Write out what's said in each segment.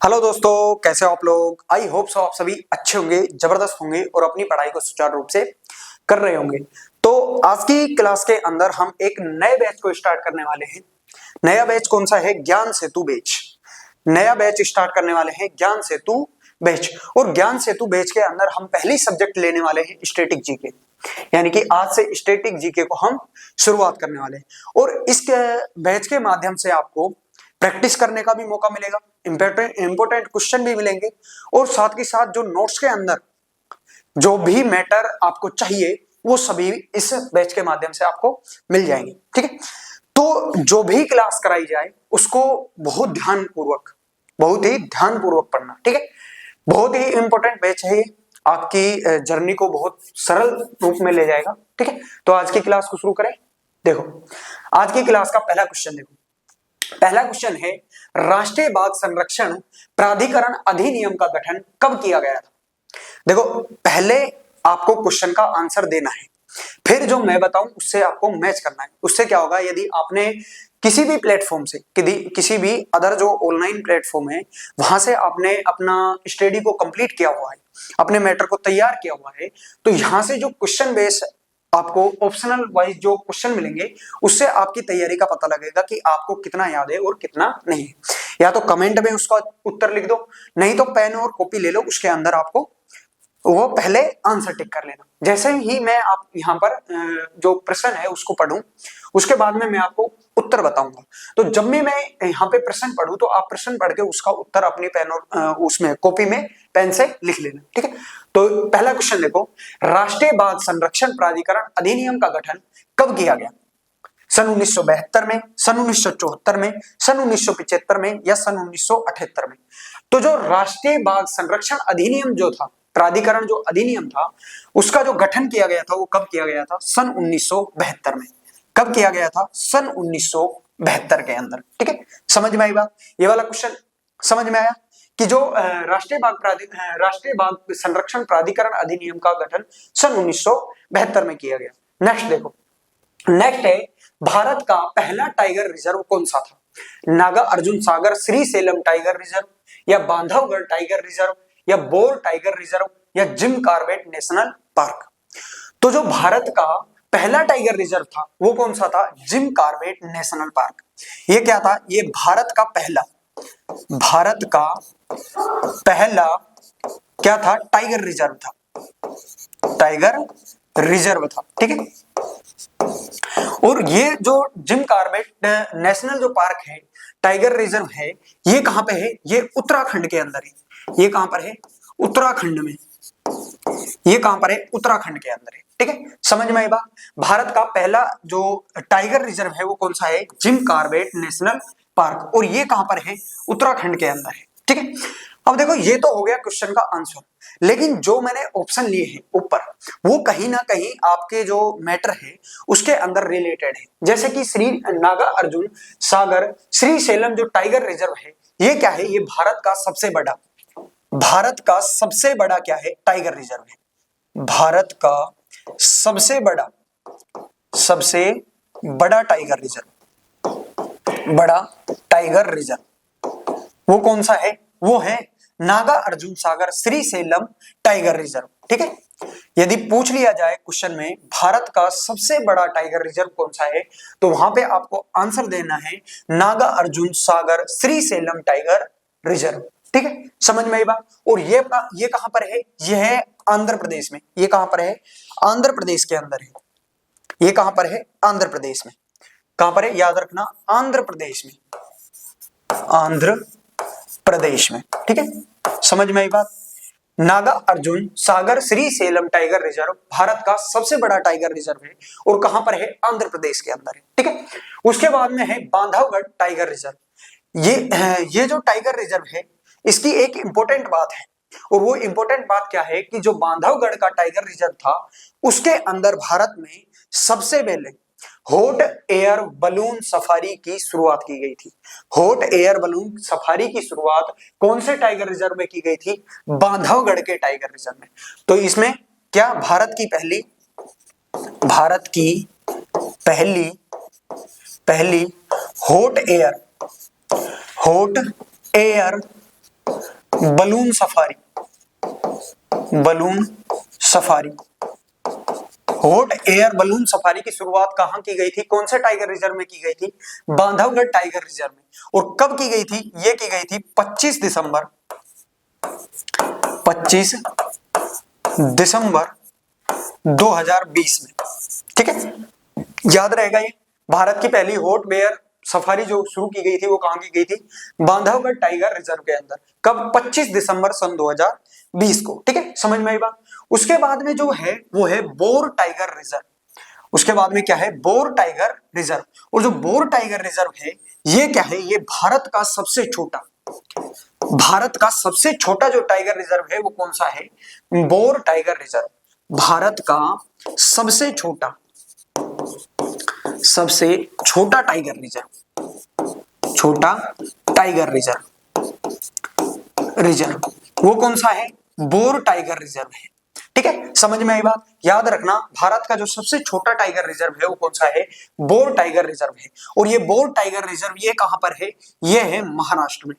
Hello दोस्तों, कैसे हो आप लोग। आई होप सो आप सभी अच्छे होंगे, जबरदस्त होंगे और अपनी पढ़ाई को सुचारू रूप से कर रहे होंगे। तो आज की क्लास के अंदर हम एक नए बैच को स्टार्ट करने वाले हैं। नया बैच कौन सा है? ज्ञान सेतु बैच। नया बैच स्टार्ट करने वाले हैं, ज्ञान सेतु बैच। और ज्ञान सेतु बैच के अंदर हम पहली सब्जेक्ट लेने वाले हैं स्टैटिक जीके, यानी कि आज से स्टैटिक जीके को हम शुरुआत करने वाले हैं। और इस बैच के माध्यम से आपको प्रैक्टिस करने का भी मौका मिलेगा, इंपोर्टेंट क्वेश्चन भी मिलेंगे, और साथ के साथ जो नोट्स के अंदर जो भी मैटर आपको चाहिए वो सभी इस बैच के माध्यम से आपको मिल जाएंगे। ठीक है, तो जो भी क्लास कराई जाए उसको बहुत ध्यान पूर्वक पढ़ना। ठीक है, बहुत ही इंपॉर्टेंट बैच है ये, आपकी जर्नी को बहुत सरल रूप में ले जाएगा। ठीक है, तो आज की क्लास को शुरू करें। देखो, आज की क्लास का पहला क्वेश्चन देखो। पहला क्वेश्चन है, राष्ट्रीय बाघ संरक्षण प्राधिकरण अधिनियम का गठन कब किया गया था? देखो, पहले आपको क्वेश्चन का आंसर देना है, फिर जो मैं बताऊं उससे आपको मैच करना है। उससे क्या होगा, यदि आपने किसी भी प्लेटफॉर्म से, किसी भी अदर जो ऑनलाइन प्लेटफॉर्म है वहां से आपने अपना स्टडी को कंप्लीट किया हुआ है, अपने मैटर को तैयार किया हुआ है, तो यहां से जो क्वेश्चन बेस आपको ऑप्शनल वाइज जो क्वेश्चन मिलेंगे उससे आपकी तैयारी का पता लगेगा कि आपको कितना याद है और कितना नहीं है। या तो कमेंट में उसका उत्तर लिख दो, नहीं तो पेन और कॉपी ले लो, उसके अंदर आपको वो पहले आंसर टिक कर लेना। जैसे ही मैं आप यहाँ पर जो प्रश्न है उसको पढ़ूं, उसके बाद में मैं आपको उत्तर बताऊंगा। तो जब भी मैं यहाँ पे प्रश्न पढ़ूं तो आप प्रश्न पढ़ के उसका उत्तर अपनी पेन और उसमें कॉपी में पेन से लिख लेना। ठीक है, तो पहला क्वेश्चन देखो, राष्ट्रीय बाघ संरक्षण प्राधिकरण अधिनियम का गठन कब किया गया? सन 1972 में, सन 1974 में, सन 1975 में या सन 1978 में? तो जो राष्ट्रीय बाघ संरक्षण अधिनियम जो था, प्राधिकरण जो अधिनियम था, उसका जो गठन किया गया था वो कब किया गया था? सन 1972 में। कब किया गया था? सन 1972 के अंदर। ठीक है, समझ में आई बात? ये वाला क्वेश्चन समझ में आया कि जो राष्ट्रीय बाघ संरक्षण प्राधिकरण अधिनियम का गठन सन 1972 में किया गया। नेक्स्ट देखो, नेक्स्ट है, भारत का पहला टाइगर रिजर्व कौन सा था? नागा अर्जुन सागर श्रीसेलम टाइगर रिजर्व, या बांधवगढ़ टाइगर रिजर्व, या बोर टाइगर रिजर्व, या जिम कॉर्बेट नेशनल पार्क? तो जो भारत का पहला टाइगर रिजर्व था वो कौन सा था? Jim Corbett national park. ये क्या था? ये भारत का पहला क्या था? टाइगर रिजर्व था, टाइगर रिजर्व था। ठीक है, और ये जो जिम कॉर्बेट नेशनल जो पार्क है, टाइगर रिजर्व है, ये कहां पे है? ये उत्तराखंड के अंदर है। ये कहां पर है? उत्तराखंड में। ये कहां पर है? उत्तराखंड के अंदर है। ठीक है, समझ में आई बात? भारत का पहला जो टाइगर रिजर्व है वो कौन सा है? जिम कॉर्बेट नेशनल पार्क, और ये कहां पर है? उत्तराखंड के अंदर है। ठीक है, अब देखो, ये तो हो गया क्वेश्चन का आंसर, लेकिन जो मैंने ऑप्शन लिए हैं ऊपर, वो कहीं ना कहीं आपके जो मैटर है उसके अंदर रिलेटेड है। जैसे कि श्री नागा अर्जुन सागर श्रीसेलम जो टाइगर रिजर्व है, ये क्या है? ये भारत का सबसे बड़ा क्या है? टाइगर रिजर्व है। भारत का सबसे बड़ा टाइगर रिजर्व वो कौन सा है? वो है नागा अर्जुन सागर श्रीसेलम टाइगर रिजर्व। ठीक है, यदि पूछ लिया जाए क्वेश्चन में भारत का सबसे बड़ा टाइगर रिजर्व कौन सा है, तो वहां पे आपको आंसर देना है नागा अर्जुन सागर श्रीसेलम टाइगर रिजर्व। ठीक है, समझ में आई बात? और ये कहां पर है? ये है आंध्र प्रदेश में। ये कहां पर है? आंध्र प्रदेश के अंदर है। ये कहां पर है? आंध्र प्रदेश में। कहां पर है? याद रखना, आंध्र प्रदेश में। आंध्र प्रदेश में। ठीक है, समझ में आई बात? नागा अर्जुन सागर श्रीसेलम टाइगर रिजर्व भारत का सबसे बड़ा टाइगर रिजर्व है, और कहां पर है? आंध्र प्रदेश के अंदर है। ठीक है, उसके बाद में है बांधवगढ़ टाइगर रिजर्व। ये जो टाइगर रिजर्व है, इसकी एक इंपॉर्टेंट बात है, और वो इंपॉर्टेंट बात क्या है कि जो बांधवगढ़ का टाइगर रिजर्व था उसके अंदर भारत में सबसे पहले हॉट एयर बलून सफारी की शुरुआत की गई थी। हॉट एयर बलून सफारी की शुरुआत कौन से टाइगर रिजर्व में की गई थी? बांधवगढ़ के टाइगर रिजर्व में। तो इसमें क्या भारत की पहली hot air balloon safari, balloon safari. Hot air balloon safari की शुरुआत कहां की गई थी, कौन से टाइगर रिजर्व में की गई थी, बांधवगढ़ टाइगर रिजर्व में। और कब की गई थी, ये की गई थी 25 दिसंबर 2020 में। ठीक है, याद रहेगा ये। भारत की पहली हॉट एयर सफारी जो शुरू की गई थी वो कहां की गई थी, बांधवगढ़ टाइगर रिजर्व के अंदर। कब, 25 दिसंबर सन 2020 को। ठीक है, समझ में आई बात। उसके बाद में जो है वो है बोर टाइगर रिजर्व। उसके बाद में क्या है, बोर टाइगर रिजर्व। और जो बोर टाइगर रिजर्व है ये क्या है, ये भारत का सबसे छोटा, भारत का सबसे छोटा जो टाइगर रिजर्व है वो कौन सा है, बोर टाइगर रिजर्व। भारत का सबसे छोटा, सबसे छोटा टाइगर रिजर्व, छोटा टाइगर रिजर्व वो कौन सा है, बोर टाइगर रिजर्व है। ठीक है, समझ में आई बात। याद रखना, भारत का जो सबसे छोटा टाइगर रिजर्व है वो कौन सा है, बोर टाइगर रिजर्व है। और ये बोर टाइगर रिजर्व ये कहां पर है, ये है महाराष्ट्र में।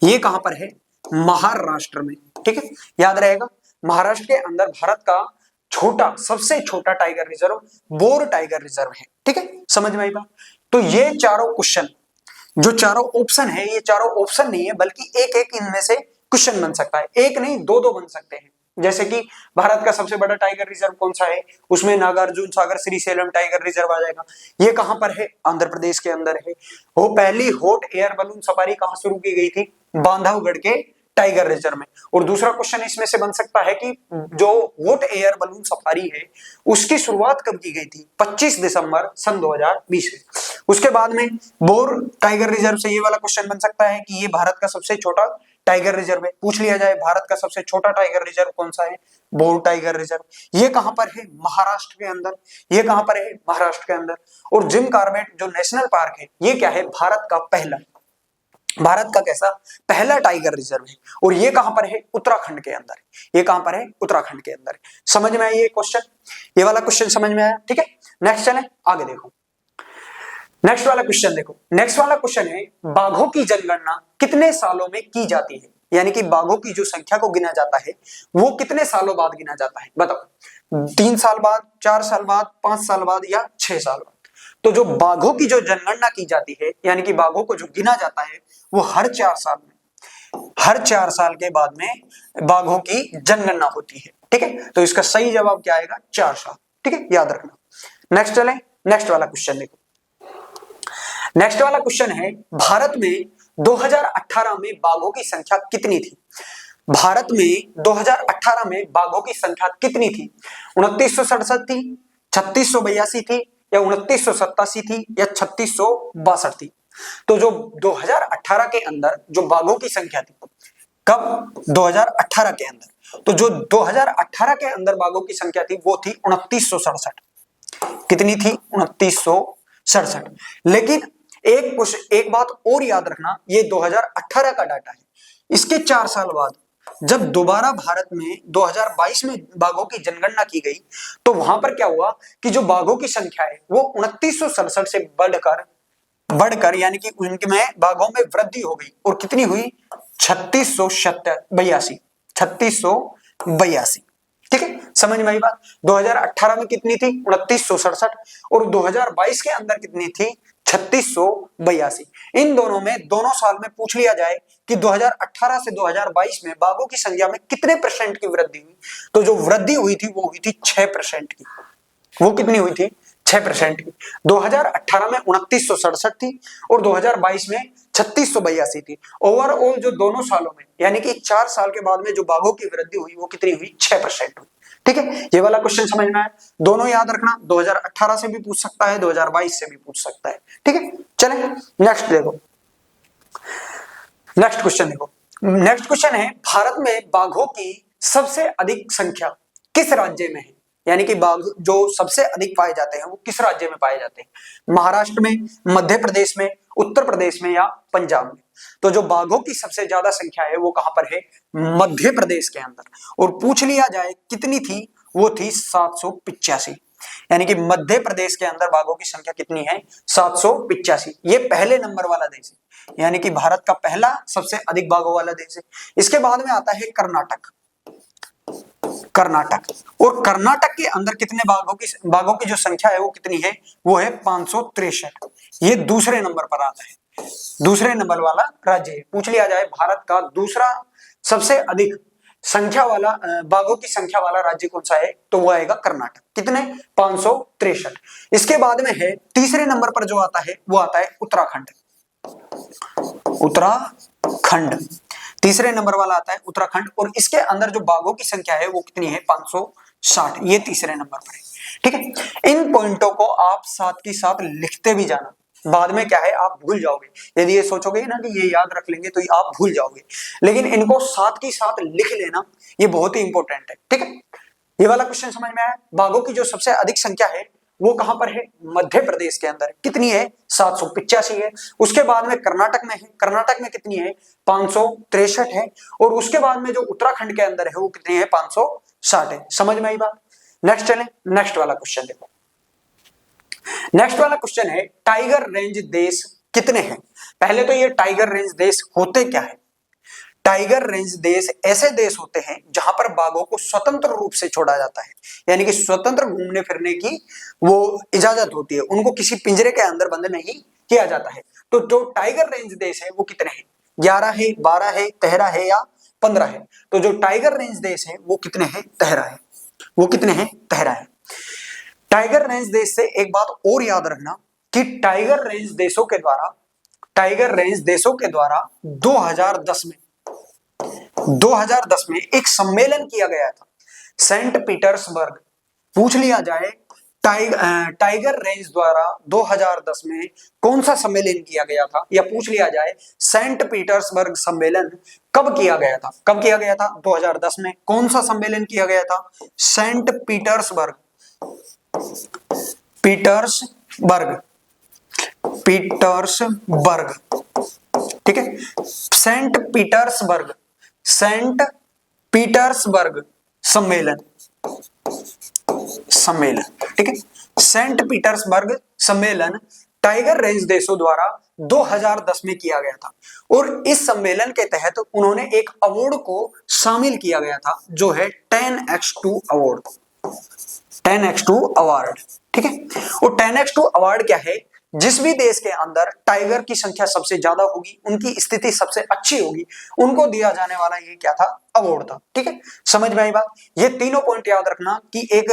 ये कहां पर है, महाराष्ट्र में। ठीक है, याद रहेगा, महाराष्ट्र के अंदर भारत का छोटा, सबसे छोटा tiger reserve bore tiger reserve है। ठीक है, समझ में आई बात। तो ये चारों क्वेश्चन, जो चारों ऑप्शन है, ये चारों ऑप्शन नहीं है बल्कि एक एक इनमें से क्वेश्चन बन सकता है। एक नहीं, दो दो बन सकते हैं। जैसे कि भारत का सबसे बड़ा टाइगर रिजर्व कौन सा है, उसमें नागार्जुन सागर श्रीशैलम टाइगर रिजर्व आ जाएगा। ये कहां पर है, आंध्र प्रदेश के अंदर है। वो पहली हॉट एयर बलून सफारी कहां शुरू की गई थी, बांधवगढ़ के टाइगर रिजर्व में। और दूसरा क्वेश्चन इसमें से बन सकता है कि जो हॉट एयर बलून सफारी है उसकी शुरुआत कब की गई थी, 25 दिसंबर सन 2020 में। उसके बाद में बोर टाइगर रिजर्व से ये वाला क्वेश्चन बन सकता है कि ये भारत का सबसे छोटा टाइगर रिजर्व है। पूछ लिया जाए भारत का सबसे छोटा टाइगर रिजर्व कौन सा है, बोर टाइगर रिजर्व। ये कहां पर है, महाराष्ट्र के अंदर। ये कहां पर है, महाराष्ट्र के अंदर। और जिम कॉर्बेट जो नेशनल पार्क है ये क्या है, भारत का पहला, भारत का कैसा, पहला टाइगर रिजर्व है। और ये कहां पर है, उत्तराखंड के अंदर है। ये कहां पर है, उत्तराखंड के अंदर है। समझ में आई ये क्वेश्चन, ये वाला क्वेश्चन समझ में आया। ठीक है, नेक्स्ट चले आगे। देखो नेक्स्ट वाला क्वेश्चन, देखो नेक्स्ट वाला क्वेश्चन है, बाघों की जनगणना कितने सालों में की जाती है, यानी कि बाघों की जो संख्या को गिना जाता है वो कितने सालों बाद गिना जाता है, बताओ। 3 साल बाद, 4 साल बाद, 5 साल बाद या 6 साल बाद। तो जो बाघों की जो जनगणना की जाती है, यानी कि बाघों को जो गिना जाता है वो हर 4 साल में, हर 4 साल के बाद में बाघों की जनगणना होती है। ठीक है, तो इसका सही जवाब क्या आएगा, 4 साल। ठीक है, याद रखना। नेक्स्ट चले, नेक्स्ट वाला क्वेश्चन देखो। नेक्स्ट वाला क्वेश्चन है, भारत में 2018 में बाघों की संख्या कितनी थी। भारत में 2018 में बाघों की संख्या कितनी थी, 2967 थी, 3682 थी, या 2987 थी, या 3662 थी। तो जो 2018 के अंदर जो बाघों की संख्या थी, कब, 2018 के अंदर। तो जो 2018 के अंदर बाघों की संख्या थी वो थी 2967। कितनी थी, 2967। लेकिन एक बात और याद रखना, ये 2018 का डाटा है। इसके 4 साल बाद जब दोबारा भारत में 2022 में बाघों की जनगणना की गई तो वहां पर क्या हुआ कि जो बाघों की संख्या है वो 2967 से बढ़कर यानी कि उनमें बाघों में वृद्धि हो गई। और कितनी हुई, 3682। ठीक है, समझ में आई बात। 2018 में कितनी थी, 2967। और 2022 के अंदर कितनी थी, 3682। इन दोनों में, दोनों साल में पूछ लिया जाए कि 2018 से 2022 में बाघों की संख्या में कितने % की वृद्धि हुई, तो जो वृद्धि हुई थी वो हुई थी 6% की। वो कितनी हुई थी, 6% की। 2018 में 2967 थी और 2022 में 3682 थी। ओवरऑल जो दोनों सालों में यानी कि 4 साल के बाद में जो बाघों की वृद्धि हुई वो कितनी हुई, 6% हुई। ठीक है, ये वाला क्वेश्चन समझ में आया। दोनों याद रखना, 2018 से भी पूछ सकता है, 2022 से भी पूछ सकता है। ठीक है, चलें नेक्स्ट देखो। नेक्स्ट क्वेश्चन देखो। नेक्स्ट क्वेश्चन है, भारत में बाघों की सबसे अधिक संख्या किस राज्य में है, यानी कि बाघ जो सबसे अधिक पाए जाते हैं वो किस राज्य में पाए जाते हैं, महाराष्ट्र में, मध्य प्रदेश में, उत्तर प्रदेश में या पंजाब में। तो जो बाघों की सबसे ज्यादा संख्या है वो कहां पर है, मध्य प्रदेश के अंदर। और पूछ लिया जाए कितनी थी, वो थी 785। यानी कि मध्य प्रदेश के अंदर बाघों की संख्या कितनी है? 785। ये पहले नंबर वाला देश है, यानी कि भारत का पहला सबसे अधिक बाघों वाला देश है। इसके बाद में आता है कर्नाटक। कर्नाटक, और कर्नाटक के अंदर कितने बाघों की जो संख्या है वो कितनी है? वो है 563। ये दूसरे नंबर पर आता है, दूसरे नंबर वाला राज्य है। पूछ लिया जाए भारत का दूसरा सबसे अधिक संख्या वाला बाघों की संख्या वाला राज्य कौन सा है, तो वो आएगा कर्नाटक। कितने? 563। इसके बाद में है तीसरे नंबर पर जो आता है वो आता है उत्तराखंड। उत्तराखंड तीसरे नंबर वाला आता है उत्तराखंड, और इसके अंदर जो बाघों की संख्या है वो कितनी है? 560। ये तीसरे नंबर पर है। ठीक है, इन पॉइंटों को आप साथ की साथ लिखते भी जाना, बाद में क्या है आप भूल जाओगे। यदि ये सोचोगे ना कि ये याद रख लेंगे तो आप भूल जाओगे, लेकिन इनको साथ की साथ लिख लेना, ये बहुत ही इंपॉर्टेंट है। ठीक है, ये वाला क्वेश्चन समझ में आया? बाघों की जो सबसे अधिक संख्या है वो कहां पर है? मध्य प्रदेश के अंदर। कितनी है? 785 है। उसके बाद में कर्नाटक में है, कर्नाटक में कितनी है? 563 है। और उसके बाद में जो उत्तराखंड के अंदर है वो कितनी है? 560 है। समझ में आई बात? नेक्स्ट चले, नेक्स्ट वाला क्वेश्चन देखो। नेक्स्ट वाला क्वेश्चन है टाइगर रेंज देश कितने हैं? पहले तो ये टाइगर रेंज देश होते क्या है? टाइगर रेंज देश ऐसे देश होते हैं जहां पर बाघों को स्वतंत्र रूप से छोड़ा जाता है, यानी कि स्वतंत्र घूमने फिरने की वो इजाजत होती है, उनको किसी पिंजरे के अंदर बंद नहीं किया जाता है। तो जो टाइगर रेंज देश है वो कितने हैं? 11 है, 12 है, 13 है या 15 है? तो जो टाइगर रेंज देश है वो कितने हैं? 13 है। वो कितने हैं? 13 है। टाइगर रेंज देश से एक बात और याद रखना कि टाइगर रेंज देशों के द्वारा 2010 में एक सम्मेलन किया गया था, सेंट पीटर्सबर्ग। पूछ लिया जाए टाइगर रेंज द्वारा 2010 में कौन सा सम्मेलन किया गया था, या पूछ लिया जाए सेंट पीटर्सबर्ग सम्मेलन कब किया गया था? कब किया गया था? 2010 में। कौन सा सम्मेलन किया गया था? Saint Petersburg. पीटर्सबर्ग, ठीक है, सेंट पीटर्सबर्ग सम्मेलन, ठीक है, सेंट पीटर्सबर्ग सम्मेलन टाइगर रेंज देशों द्वारा 2010 में किया गया था, और इस सम्मेलन के तहत उन्होंने एक अवार्ड को शामिल किया गया था जो है 10x2 अवार्ड। 10x2 अवार्ड, ठीक है। और 10x2 अवार्ड क्या है? जिस भी देश के अंदर टाइगर की संख्या सबसे ज्यादा होगी, उनकी स्थिति सबसे अच्छी होगी, उनको दिया जाने वाला ये क्या था? अवार्ड था। ठीक है, समझ में आई बात? ये तीनों पॉइंट याद रखना कि एक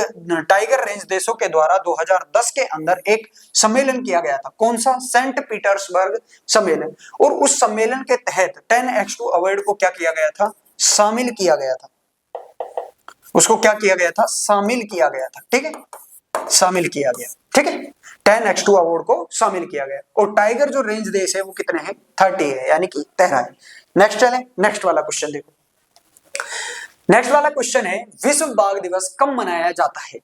टाइगर रेंज देशों के द्वारा 2010 के अंदर एक सम्मेलन किया गया था। कौन सा? सेंट पीटर्सबर्ग सम्मेलन। और उस सम्मेलन के तहत 10x2 अवार्ड को क्या किया गया था? शामिल किया गया था। उसको क्या किया गया था? शामिल किया गया था। ठीक है, शामिल किया गया। ठीक है, 10x2 अवार्ड को शामिल किया गया। और टाइगर जो रेंज देश है वो कितने हैं? 30 है, यानी कि 13 है। नेक्स्ट चले, नेक्स्ट वाला क्वेश्चन देखो। नेक्स्ट वाला क्वेश्चन है विश्व बाघ दिवस कब मनाया जाता है?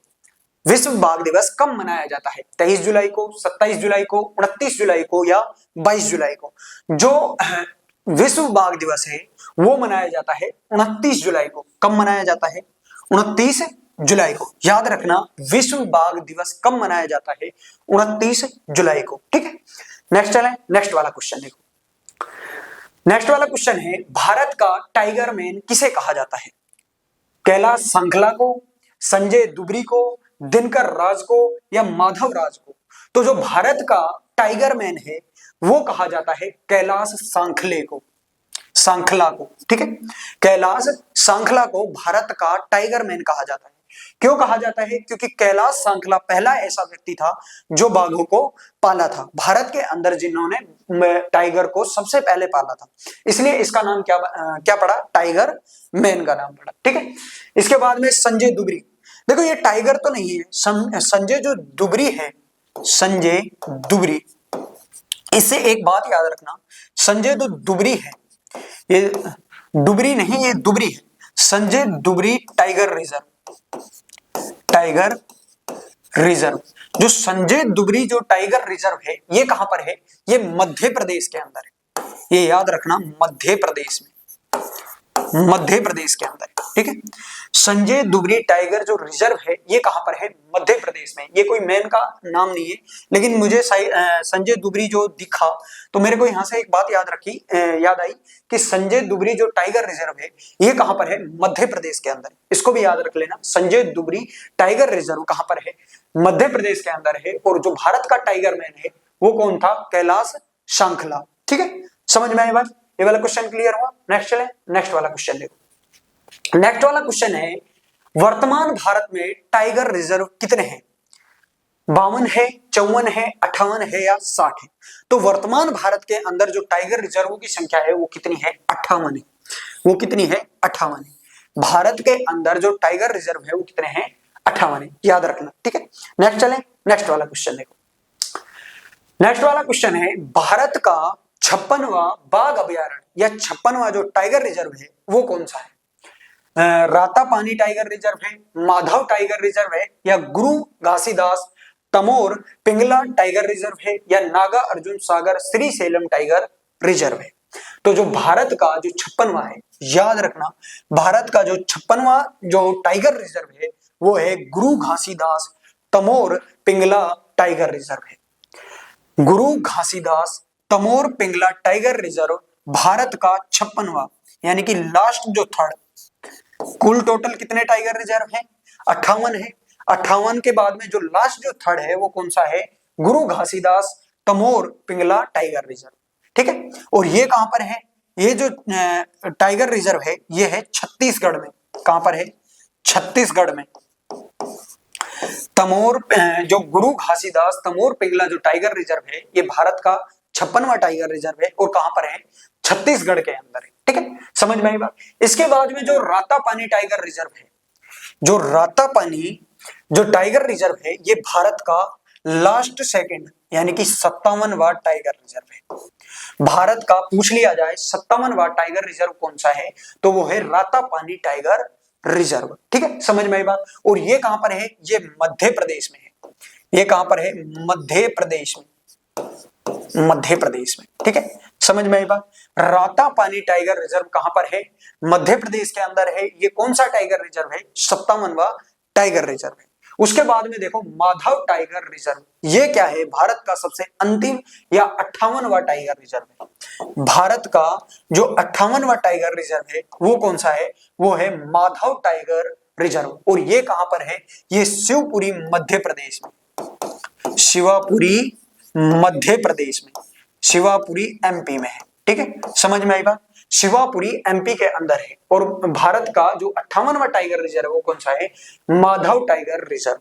विश्व बाघ दिवस कब मनाया जाता है? 23 जुलाई को, 27 जुलाई को, 29 जुलाई को या 22 जुलाई को? जो विश्व बाघ दिवस है वो मनाया जाता है 29 जुलाई को। कब मनाया जाता है? 29 जुलाई को। याद रखना, विश्व बाघ दिवस कब मनाया जाता है? 29 जुलाई को। ठीक है, नेक्स्ट चलें, नेक्स्ट वाला क्वेश्चन देखो। नेक्स्ट वाला क्वेश्चन है भारत का टाइगर मैन किसे कहा जाता है? कैलाश सांखला को, संजय दुबरी को, दिनकर राज को या माधव राज को? तो जो भारत का टाइगर मैन है वो कहा जाता है कैलाश सांखले को, सांखला को। ठीक है, कैलाश सांखला को भारत का टाइगर मैन कहा जाता है। क्यों कहा जाता है? क्योंकि कैलाश सांखला पहला ऐसा व्यक्ति था जो बाघों को पाला था, भारत के अंदर जिन्होंने टाइगर को सबसे पहले पाला था, इसलिए इसका नाम क्या पड़ा? टाइगर मैन का नाम पड़ा। ठीक है, इसके बाद में संजय दुबरी। देखो ये टाइगर तो नहीं है, संजय जो दुबरी है, संजय दुबरी, इससे एक बात याद रखना, संजय जो दुबरी है, ये दुबरी नहीं, ये दुबरी है। संजय दुबरी टाइगर रिजर्व, जो संजय दुबरी जो टाइगर रिजर्व है ये कहां पर है? ये मध्य प्रदेश के अंदर है। ये याद रखना, मध्य प्रदेश में, मध्य प्रदेश के अंदर, ठीक है। संजय दुबरी टाइगर जो रिजर्व है ये कहां पर है? मध्य प्रदेश में। ये कोई मैन का नाम नहीं है, लेकिन मुझे संजय दुबरी जो दिखा तो मेरे को यहां से एक बात याद आई कि संजय दुबरी जो टाइगर रिजर्व है ये कहां पर है? मध्य प्रदेश के अंदर। इसको भी याद रख लेना, संजय दुबरी टाइगर रिजर्व कहां पर है? मध्य प्रदेश के अंदर है। और जो भारत का टाइगर मैन है वो कौन था? कैलाश सांखला, ठीक है। समझ में आई बात? ये वाला क्वेश्चन क्लियर हुआ? नेक्स्ट चले, नेक्स्ट वाला क्वेश्चन देखो। नेक्स्ट वाला क्वेश्चन है, वर्तमान भारत में टाइगर रिजर्व कितने हैं? 52 है, 54 है, 58 है या 60 है? तो वर्तमान भारत के अंदर जो टाइगर रिजर्व की संख्या है वो कितनी है? 58 है। वो कितनी है? 58 है। भारत के अंदर जो टाइगर रिजर्व है वो कितने हैं? 58 है, याद रखना, ठीक है। नेक्स्ट चले, नेक्स्ट वाला क्वेश्चन देखो। नेक्स्ट वाला क्वेश्चन है, भारत का 56वां बाघ अभयारण्य या 56वां जो टाइगर रिजर्व है वो कौन सा है? रातापानी टाइगर रिजर्व है, माधव टाइगर रिजर्व है, या गुरु घासीदास तमोर पिंगला टाइगर रिजर्व है, या नागा अर्जुन सागर श्री सेलम टाइगर रिजर्व है? तो जो भारत का जो 56वां है, याद रखना, भारत का जो 56वां जो टाइगर रिजर्व है वो है गुरु घासीदास तमोर पिंगला टाइगर रिजर्व है। गुरु घासीदास तमोर पिंगला टाइगर रिजर्व भारत का 56वां, यानी कि लास्ट जो थर्ड। कुल टोटल कितने टाइगर रिजर्व है? 58 है। 58 के बाद में जो लास्ट जो थर्ड है वो कौन सा है? गुरु घासीदास तमोर पिंगला टाइगर रिजर्व, ठीक है। और ये कहां पर है? ये जो टाइगर रिजर्व है ये है छत्तीसगढ़ में। कहां पर है? छत्तीसगढ़ में। तमोर जो गुरु घासीदास तमोर पिंगला जो टाइगर रिजर्व है ये भारत का 56वां टाइगर रिजर्व है और कहां पर है? छत्तीसगढ़ के अंदर है, ठीक है। समझ में आई बात? इसके बाद में जो रातापानी टाइगर रिजर्व है, जो रातापानी जो टाइगर रिजर्व है ये भारत का लास्ट सेकंड, यानी कि 57वां टाइगर रिजर्व है। भारत का पूछ लिया जाए 57वां टाइगर रिजर्व कौन सा है तो वो है रातापानी टाइगर रिजर्व, ठीक है। समझ में आई बात? और ये कहां पर है? ये मध्य प्रदेश में है। ये कहां पर है? मध्य प्रदेश में। मध्य प्रदेश में, ठीक है। समझ में आई बात? रातापानी टाइगर रिजर्व कहां पर है? मध्य प्रदेश के अंदर है। ये कौन सा टाइगर रिजर्व है? 57वां टाइगर रिजर्व है। उसके बाद में देखो माधव टाइगर रिजर्व, ये क्या है? भारत का सबसे अंतिम या 58वां टाइगर रिजर्व है। भारत का जो 58वां टाइगर रिजर्व है वो कौन सा है? वो है माधव टाइगर रिजर्व। और ये कहां पर है? ये शिवपुरी मध्य प्रदेश में। शिवापुरी मध्य प्रदेश में, शिवापुरी एमपी में है, ठीक है। समझ में आई बात? शिवापुरी एमपी के अंदर है। और भारत का जो 58वां टाइगर रिजर्व वो कौन सा है? Madhav tiger reserve.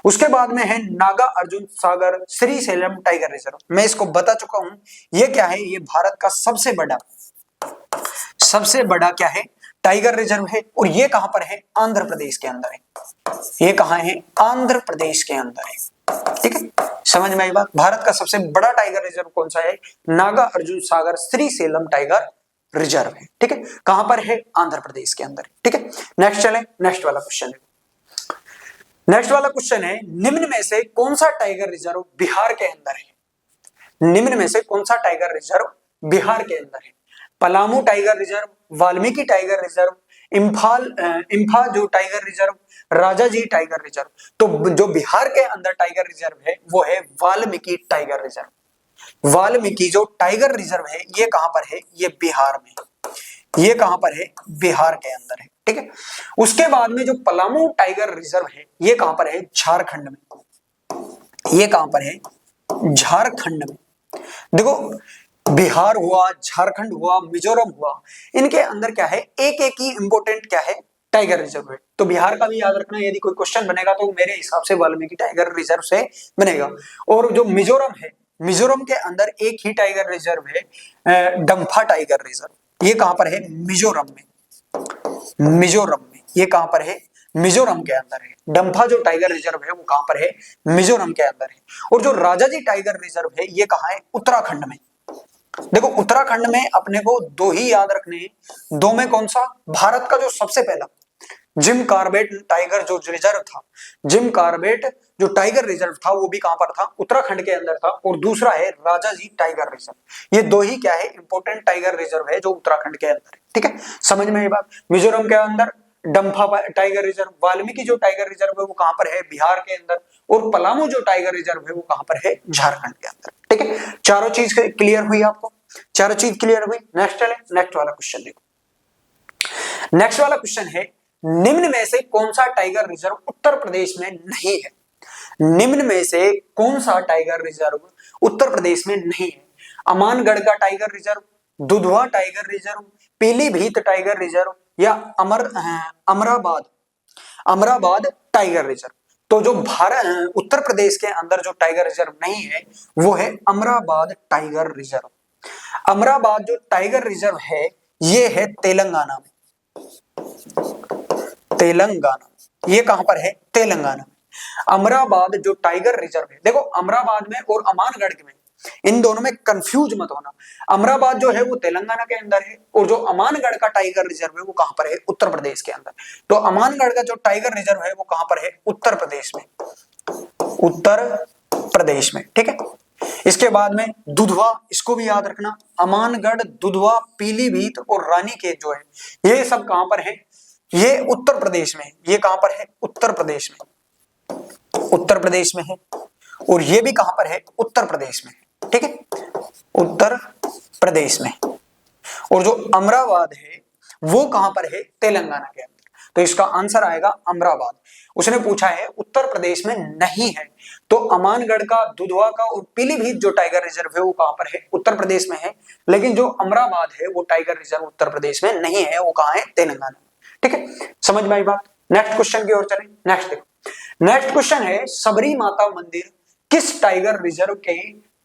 उसके बाद में है नागा अर्जुन सागर श्री सेलम टाइगर रिजर्व। मैं इसको बता चुका हूं, ये क्या है? ये भारत का सबसे बड़ा क्या है? टाइगर रिजर्व है। और ये कहां पर है? आंध्र प्रदेश के अंदर है। ये कहां है? आंध्र प्रदेश के अंदर है, ठीक है। समझ में आई बात? भारत का सबसे बड़ा टाइगर रिजर्व कौन सा है? नागा अर्जुन सागर श्री सेलम टाइगर रिजर्व है, ठीक है। कहां पर है? आंध्र प्रदेश के अंदर, ठीक है। नेक्स्ट चले, नेक्स्ट वाला क्वेश्चन है। नेक्स्ट वाला क्वेश्चन है, निम्न में से कौन सा टाइगर रिजर्व बिहार के अंदर है? निम्न में से कौन सा टाइगर रिजर्व बिहार के अंदर है? Palamu tiger reserve, Valmiki tiger reserve, इम्फा जो tiger reserve, Rajaji tiger reserve. तो जो बिहार के अंदर टाइगर रिजर्व है वो है वाल्मीकि टाइगर रिजर्व। वाल्मीकि जो टाइगर रिजर्व है ये कहां पर है? ये बिहार में। ये कहां पर है? बिहार के अंदर है, ठीक है। उसके बाद में जो पलामू टाइगर रिजर्व है ये कहां पर है? झारखंड में। ये कहां पर है? झारखंड में। देखो बिहार हुआ, झारखंड हुआ, मिजोरम हुआ, इनके अंदर क्या है? एक एक ही इंपोर्टेंट क्या है? टाइगर रिजर्व है। तो बिहार का भी याद रखना, यदि कोई क्वेश्चन बनेगा तो मेरे हिसाब से वाल्मीकि टाइगर रिजर्व से बनेगा। और जो मिजोरम है, मिजोरम के अंदर एक ही टाइगर रिजर्व है, डम्फा टाइगर रिजर्व। ये कहां पर है? मिजोरम में। मिजोरम में। ये कहां पर है? मिजोरम के अंदर है। डम्फा जो टाइगर रिजर्व है वो कहां पर है? मिजोरम के अंदर है। और जो राजाजी टाइगर रिजर्व है ये कहां है? उत्तराखंड में। देखो उत्तराखंड में अपने को दो ही याद रखने हैं। दो में कौन सा? भारत का जो सबसे पहला जिम कॉर्बेट टाइगर जो रिजर्व था, जिम कॉर्बेट जो टाइगर रिजर्व था वो भी कहां पर था, उत्तराखंड के अंदर था। और दूसरा है राजाजी टाइगर रिजर्व। ये दो ही क्या है, इंपॉर्टेंट टाइगर रिजर्व है जो उत्तराखंड के अंदर है। ठीक है, समझ में ये बात। मिजोरम के अंदर डंफा टाइगर रिजर्व, वाल्मीकि जो टाइगर रिजर्व है वो कहां पर है, बिहार के अंदर। और पलामू जो टाइगर रिजर्व है वो कहां पर है, झारखंड के अंदर। ठीक है, चारों चीज क्लियर हुई आपको, चारों चीज क्लियर हुई। नेक्स्ट है, नेक्स्ट वाला क्वेश्चन देखो। नेक्स्ट वाला क्वेश्चन है, निम्न में से कौन सा टाइगर रिजर्व उत्तर प्रदेश में नहीं है। निम्न में से कौन सा टाइगर रिजर्व उत्तर प्रदेश में नहीं है। अमानगढ़ का tiger reserve, Dudhwa tiger reserve, Pilibhit tiger reserve, या अमराबाद अमराबाद टाइगर रिजर्व। तो जो भारत उत्तर प्रदेश के अंदर जो टाइगर रिजर्व नहीं है वो है अमराबाद टाइगर रिजर्व। अमराबाद जो टाइगर रिजर्व है ये है तेलंगाना में, तेलंगाना। ये कहां पर है, तेलंगाना में। अमराबाद जो टाइगर रिजर्व है, देखो अमराबाद में और अमानगढ़ में, इन दोनों में कंफ्यूज मत होना। अमराबाद जो है वो तेलंगाना के अंदर है और जो अमानगढ़ का टाइगर रिजर्व है वो कहां पर है, उत्तर प्रदेश के अंदर। तो अमानगढ़ का जो टाइगर रिजर्व है वो कहां पर है, उत्तर प्रदेश में, उत्तर प्रदेश में। ठीक है, इसके बाद में दुधवा, इसको भी याद रखना। अमानगढ़, दुधवा, पीलीभीत और रानीखेत जो है ये सब कहां पर है, ये उत्तर प्रदेश में है। ये कहां पर है, उत्तर प्रदेश में, उत्तर प्रदेश में है। और ये भी कहां पर है, उत्तर प्रदेश में। ठीक है, उत्तर प्रदेश में। और जो अमराबाद है वो कहां पर है, तेलंगाना के अंदर। तो इसका आंसर आएगा अमराबाद। उसने पूछा है उत्तर प्रदेश में नहीं है, तो अमानगढ़ का, दुधवा का और पीलीभीत जो टाइगर रिजर्व है वो कहां पर है, उत्तर प्रदेश में है। लेकिन जो अमराबाद है वो टाइगर रिजर्व उत्तर प्रदेश में नहीं है, वो कहां है, तेलंगाना में। ठीक है, समझ में आई बात। नेक्स्ट क्वेश्चन की ओर चलें। नेक्स्ट देखो, नेक्स्ट क्वेश्चन है, सबरी माता मंदिर किस टाइगर रिजर्व के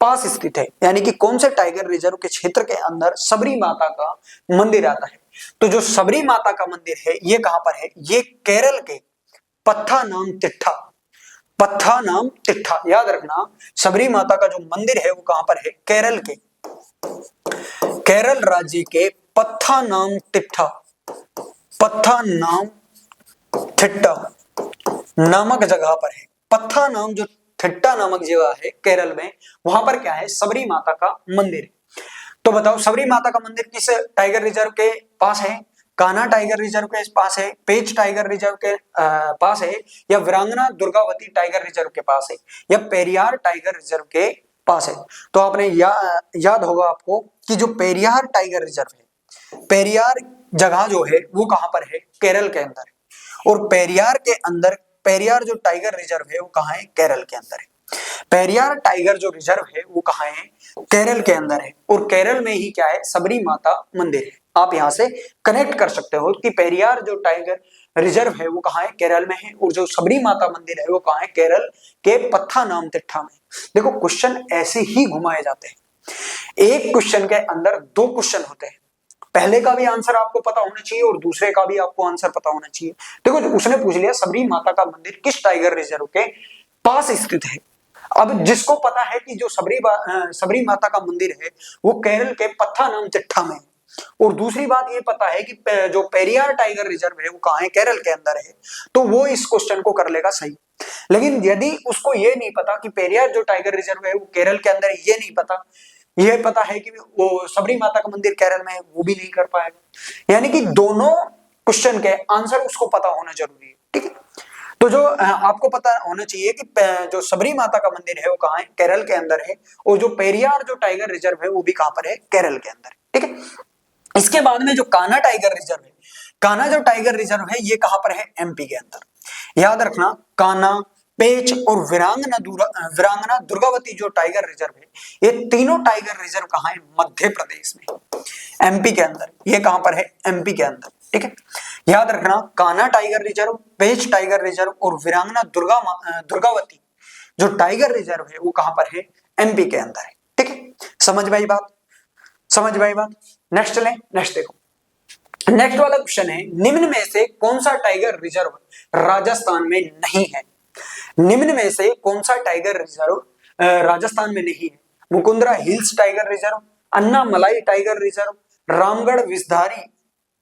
पास स्थित है। यानी कि कौन से टाइगर रिजर्व के क्षेत्र के अंदर सबरी माता का मंदिर आता है। तो जो सबरी माता का मंदिर है ये कहां पर है, ये केरल के पत्थानामथिट्टा, पत्थानामथिट्टा, याद रखना। सबरी माता का जो मंदिर है वो कहां पर है, केरल के, केरल राज्य के पत्थानामथिट्टा, पत्थानामथिट्टा नामक जगह पर है। पत्थानाम जो थिट्टा नामक जगह है केरल में, वहां पर क्या है, सबरी माता का मंदिर है। तो बताओ सबरी माता का मंदिर किस टाइगर रिजर्व के पास है, कान्हा टाइगर रिजर्व के पास है, पेंच टाइगर रिजर्व के पास है, या वीरांगना दुर्गावती टाइगर रिजर्व के पास है, या पेरियार टाइगर रिजर्व के पास है। तो आपने याद होगा आपको कि जो पेरियार टाइगर रिजर्व है, पेरियार जगह जो है वो कहां पर है, केरल के अंदर है। और पेरियार के अंदर, पेरियार जो टाइगर रिजर्व है वो कहां है, केरल के अंदर है। पेरियार टाइगर जो रिजर्व है वो कहां है, केरल के अंदर है। और केरल में ही क्या है, सबरी माता मंदिर है। आप यहां से कनेक्ट कर सकते हो कि पेरियार जो टाइगर रिजर्व है वो कहां है, केरल में है। और जो सबरी माता मंदिर है वो कहां है, केरल के पत्थानामथिट्टा में। देखो क्वेश्चन ऐसे ही घुमाए जाते हैं। एक क्वेश्चन के अंदर दो क्वेश्चन होते हैं, पहले का भी आंसर आपको पता होना चाहिए और दूसरे का भी आपको आंसर पता होना चाहिए। देखो उसने पूछ लिया सबरी माता का मंदिर किस टाइगर रिजर्व के पास स्थित है। अब जिसको पता है कि जो सबरी माता का मंदिर है वो केरल के पत्थानामथिट्टा में है, और दूसरी बात ये पता है कि जो पेरियार टाइगर रिजर्व है वो कहां है, केरल के अंदर है, तो वो इस क्वेश्चन को कर लेगा सही। लेकिन यदि उसको ये नहीं पता कि पेरियार जो टाइगर रिजर्व है वो केरल के अंदर है, ये नहीं पता, ये पता है कि वो सबरी माता का मंदिर केरल में है, वो भी नहीं कर पाएगा। यानी कि दोनों क्वेश्चन के आंसर उसको पता होना जरूरी है। ठीक है, तो जो आपको पता होना चाहिए कि जो सबरी माता का मंदिर है वो कहां है, केरल के अंदर है। और जो पेरियार जो टाइगर रिजर्व है वो भी कहां पर है, केरल के अंदर। ठीक है, इसके बाद में जो कान्हा टाइगर रिजर्व है, कान्हा जो टाइगर रिजर्व है ये कहां पर है, एमपी के अंदर। याद रखना, कान्हा, पेंच और वीरांगना दुर्गावती जो टाइगर रिजर्व है ये तीनों टाइगर रिजर्व कहां है, मध्य प्रदेश में, एमपी के अंदर। ये कहां पर है, एमपी के अंदर। ठीक है, याद रखना, कान्हा टाइगर रिजर्व, पेंच टाइगर रिजर्व और वीरांगना दुर्गावती जो टाइगर रिजर्व है वो कहां पर है, एमपी के अंदर है। ठीक है, समझ में आई बात, समझ में आई बात। नेक्स्ट चलें, नेक्स्ट देखो। नेक्स्ट वाला क्वेश्चन है, निम्न में से कौन सा टाइगर रिजर्व राजस्थान में नहीं है। निम्न में से कौन सा टाइगर रिजर्व राजस्थान में नहीं है। Mukundra hills tiger reserve, Annamalai tiger reserve, Ramgarh Vishdhari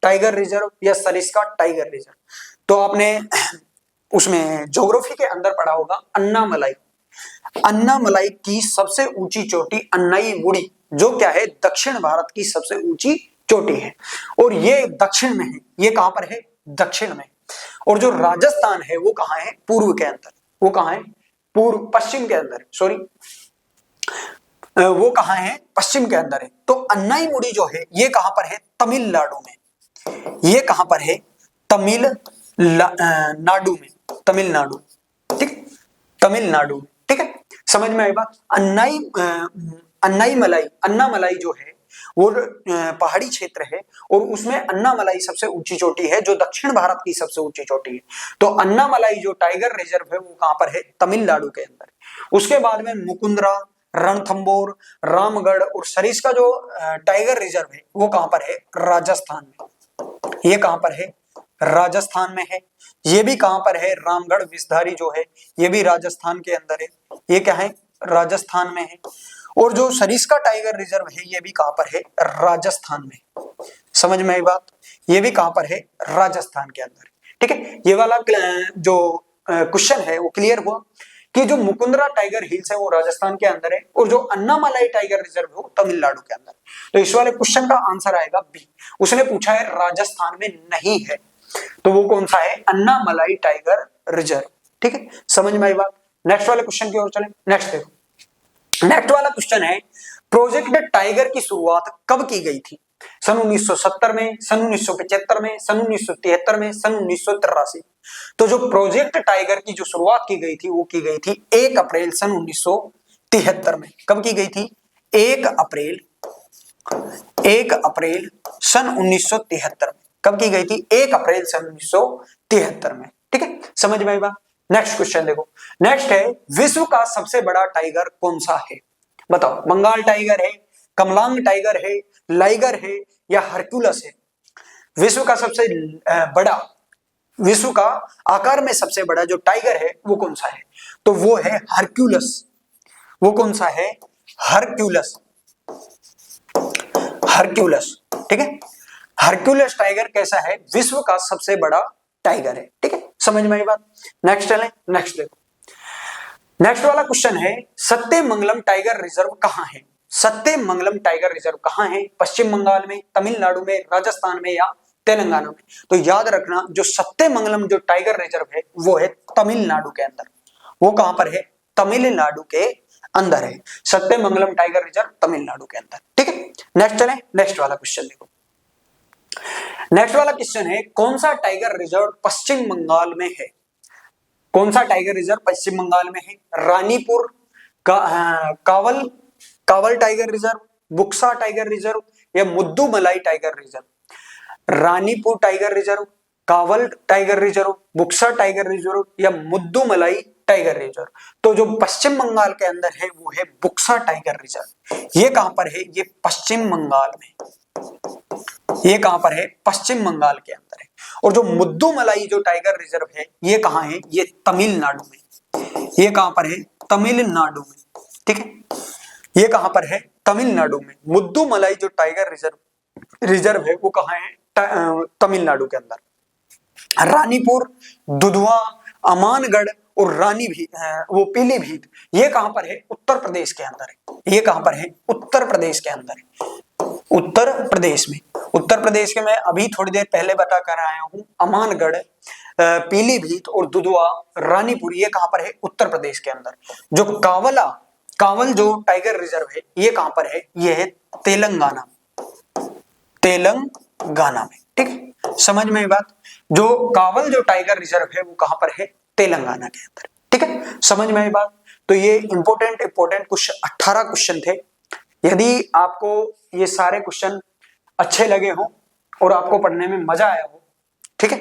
tiger reserve, या सरिस्का टाइगर रिजर्व। तो आपने उसमें ज्योग्राफी के अंदर पढ़ा होगा अन्नामलाई। अन्नामलाई की सबसे ऊंची चोटी अन्नाईमुड़ी, जो क्या है दक्षिण भारत की सबसे ऊंची चोटी है, और ये दक्षिण में है। ये कहां पर है? दक्षिण में। और जो राजस्थान है वो कहां है? पूर्व के अंदर। वो कहां है? पूर्व पश्चिम के अंदर, सॉरी, वो कहां है? पश्चिम के अंदर है। तो अन्नाईमुड़ी जो है ये कहां पर है? तमिलनाडु में। ये कहां पर है? नाडु में, तमिलनाडु, ठीक, तमिलनाडु, ठीक है। समझ में आई बात? अन्नामलाई जो है वो पहाड़ी क्षेत्र है, और उसमें अन्नामलाई सबसे ऊंची चोटी है, जो दक्षिण भारत की सबसे ऊंची चोटी है। तो अन्नामलाई जो टाइगर रिजर्व है वो कहां पर है? तमिलनाडु के अंदर। उसके बाद में मुकुंदरा, रणथंबोर, रामगढ़ और सरिस्का जो टाइगर रिजर्व है वो कहां पर है? राजस्थान में। ये कहां पर है? राजस्थान में है। ये भी कहां पर है? रामगढ़ विषधारी जो है ये भी राजस्थान के अंदर है। ये क्या है? राजस्थान में है। और जो सरिस्का टाइगर रिजर्व है ये भी कहां पर है? राजस्थान में। समझ में आई बात? ये भी कहां पर है? राजस्थान के अंदर, ठीक है। ये वाला जो क्वेश्चन है वो क्लियर हुआ कि जो मुकुंदरा टाइगर हिल्स है वो राजस्थान के अंदर है, और जो अन्नामलाई टाइगर रिजर्व है वो तमिलनाडु के अंदर। तो इस वाले क्वेश्चन का आंसर आएगा बी। उसने पूछा है राजस्थान में नहीं है, तो वो कौन सा है? अन्नामलाई टाइगर रिजर्व, ठीक है। समझ में आई बात? नेक्स्ट वाले क्वेश्चन की ओर चलें। नेक्स्ट देखो, नेक्स्ट वाला क्वेश्चन है प्रोजेक्ट टाइगर की शुरुआत कब की गई थी? सन 1970 में, सन 1975 में, सन 1973 में, सन 1983। तो जो प्रोजेक्ट टाइगर की जो शुरुआत की गई थी वो की गई थी 1 अप्रैल सन 1973 में। कब की गई थी? 1 अप्रैल सन 1973 में। कब की गई थी? 1 अप्रैल सन 1973 में, ठीक है। समझ में आई बात? नेक्स्ट क्वेश्चन देखो। नेक्स्ट है विश्व का सबसे बड़ा टाइगर कौन सा है? बताओ, बंगाल टाइगर है, कमलांग टाइगर है, लाइगर है, या हरक्यूलस है? विश्व का सबसे बड़ा, विश्व का आकार में सबसे बड़ा जो टाइगर है वो कौन सा है? तो वो है हरक्यूलस। वो कौन सा है? हरक्यूलस। हरक्यूलस, ठीक है। हरक्यूलस टाइगर कैसा है? विश्व का सबसे बड़ा टाइगर है, ठीक है। समझ में आई बात? नेक्स्ट चलें। नेक्स्ट देखो, नेक्स्ट वाला क्वेश्चन है सत्यमंगलम टाइगर रिजर्व कहां है? सत्यमंगलम टाइगर रिजर्व कहां है? पश्चिम बंगाल में, तमिलनाडु में, राजस्थान में, या तेलंगाना में? तो याद रखना जो सत्यमंगलम जो टाइगर रिजर्व है वो है तमिलनाडु के अंदर। वो कहां पर है? तमिलनाडु के अंदर है। सत्यमंगलम टाइगर रिजर्व तमिलनाडु के अंदर, ठीक है। नेक्स्ट चलें। नेक्स्ट वाला क्वेश्चन देखो। नेक्स्ट वाला क्वेश्चन है कौन सा टाइगर रिजर्व पश्चिम बंगाल में है? कौन सा टाइगर रिजर्व पश्चिम बंगाल में है? Ranipur Kawal tiger reserve, Buxa tiger reserve, या Mudumalai tiger reserve? Ranipur tiger reserve, Kawal tiger reserve, Buxa tiger reserve, या मुद्दुमलाई टाइगर रिजर्व? तो जो पश्चिम बंगाल के अंदर है वो है बुक्सा टाइगर रिजर्व। ये कहां पर है? ये पश्चिम बंगाल में। ये कहां पर है? पश्चिम बंगाल के अंदर है। और जो मुद्दुमलाई जो टाइगर रिजर्व है ये कहां है? ये तमिलनाडु में। ये कहां पर है? तमिलनाडु में, ठीक है। ये कहां पर है? तमिलनाडु में। मुद्दुमलाई जो टाइगर रिजर्व है वो कहां है? तमिलनाडु के अंदर। रानीपुर, दुधवा, अमानगढ़ और वो पीलीभीत ये कहां पर है? उत्तर प्रदेश के अंदर है। ये कहां पर है? उत्तर प्रदेश के अंदर है। उत्तर प्रदेश में। उत्तर प्रदेश के मैं अभी थोड़ी देर पहले बता कर आया हूं। अमानगढ़, पीलीभीत और दुधवा, रानीपुर ये कहां पर है? उत्तर प्रदेश के अंदर। जो कावल जो टाइगर रिजर्व है ये कहां पर है? ये है तेलंगाना में, ठीक है। समझ में बात? जो कावल जो टाइगर रिजर्व है वो कहां पर है? तेलंगाना के अंदर, ठीक है। समझ में आई बात? तो ये इंपोर्टेंट कुछ 18 क्वेश्चन थे। यदि आपको ये सारे क्वेश्चन अच्छे लगे हो और आपको पढ़ने में मजा आया हो, ठीक है,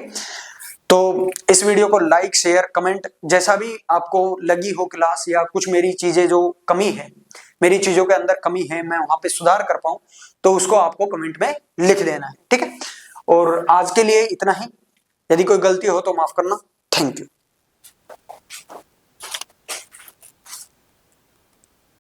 तो इस वीडियो को लाइक, शेयर, कमेंट जैसा भी आपको लगी हो क्लास, या कुछ मेरी चीजें जो कमी है, मेरी चीजों के अंदर कमी है, मैं वहां पे सुधार कर पाऊं, तो उसको आपको कमेंट में लिख देना है, ठीक है। और आज के लिए इतना ही। यदि कोई गलती हो तो माफ करना। Thank you.